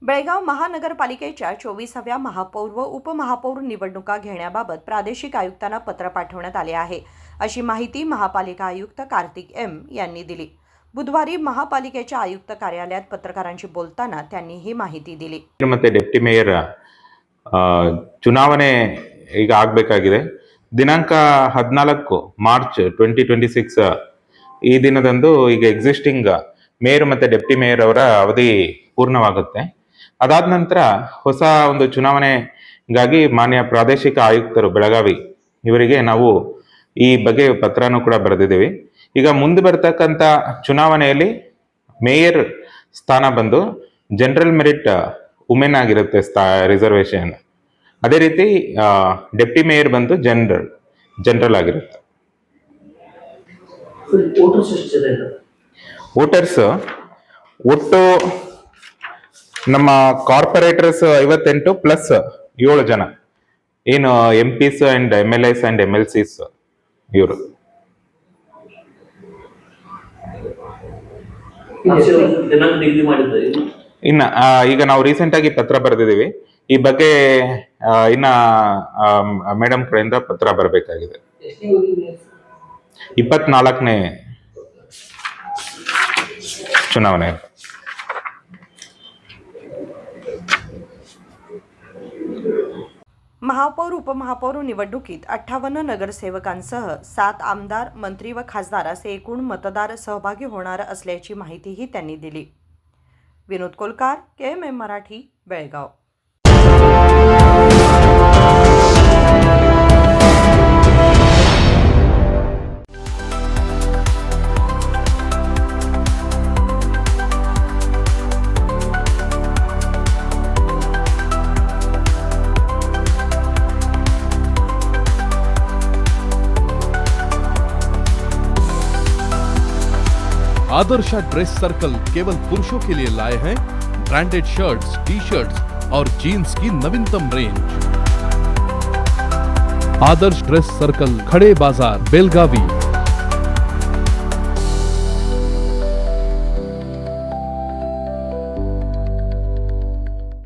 बेळगाव महानगरपालिकेच्या 24व्या महापौर व उपमहापौर निवडणुका घेण्याबाबत प्रादेशिक आयुक्तांना पत्र पाठवण्यात आले आहे, अशी माहिती महापालिका आयुक्त कार्तिक एम यांनी दिली। बुधवारी महापालिकेच्या आयुक्त कार्यालयात पत्रकारांशी बोलताना त्यांनी ही माहिती दिली। ಮತ್ತೆ ಡೆಪ್ಟಿ ಮೇಯರ್ ಚುನಾವಣೆ ಈಗ ಆಗಬೇಕಾಗಿದೆ। ದಿನಾಂಕ 14 ಮಾರ್ಚ್ 2026 ಈ ದಿನದಂದು ಈಗ ಎಕ್ಸಿಸ್ಟಿಂಗ್ ಮೇಯರ್ ಮತ್ತೆ ಡೆಪ್ಟಿ ಮೇಯರ್ ಅವರ ಅವಧಿ ಪೂರ್ಣವಾಗುತ್ತೆ। ಅದಾದ ನಂತರ ಹೊಸ ಒಂದು ಚುನಾವಣೆಗಾಗಿ ಮಾನ್ಯ ಪ್ರಾದೇಶಿಕ ಆಯುಕ್ತರು ಬೆಳಗಾವಿ ಇವರಿಗೆ ನಾವು ಈ ಬಗ್ಗೆ ಪತ್ರನೂ ಕೂಡ ಬರೆದಿದ್ದೀವಿ। ಈಗ ಮುಂದೆ ಬರ್ತಕ್ಕಂಥ ಚುನಾವಣೆಯಲ್ಲಿ ಮೇಯರ್ ಸ್ಥಾನ ಬಂದು ಜನರಲ್ ಮೆರಿಟ್ ವುಮೆನ್ ಆಗಿರುತ್ತೆ ರಿಸರ್ವೇಶನ್, ಅದೇ ರೀತಿ ಡೆಪ್ಟಿ ಮೇಯರ್ ಬಂದು ಜನರಲ್ ಆಗಿರುತ್ತೆ। ವೋಟರ್ಸ್ ಒಟ್ಟು ನಮ್ಮ ಕಾರ್ಪೊರೇಟರ್ಸ್ 58 ಪ್ಲಸ್ 7 ಜನ ಏನು MPs and MLAs and MLCs ಇವರು। ಇನ್ನ ಈಗ ನಾವು ರೀಸೆಂಟ್ ಆಗಿ ಪತ್ರ ಬರೆದಿದ್ದೀವಿ, ಈ ಬಗ್ಗೆ ಇನ್ನ ಮೇಡಮ್ ಕಡೆಯಿಂದ ಪತ್ರ ಬರಬೇಕಾಗಿದೆ। 24ನೇ चुनावणे। महापौर उपमहापौर निवडणुकीत 58 नगरसेवकांसह 7 आमदार, मंत्री व खासदार असे एकूण मतदार सहभागी होणार असल्याची माहितीही त्यांनी दिली। Vinod Kolkar, KMM Marathi, Belgaum. Adarsha dress circle केवल पुरुषों के लिए लाए हैं ब्रांडेड शर्ट्स, टी-शर्ट्स और जीन्स की नवीनतम रेंज। आदर्श ड्रेस सर्कल, खड़े बाजार, बेलगावी।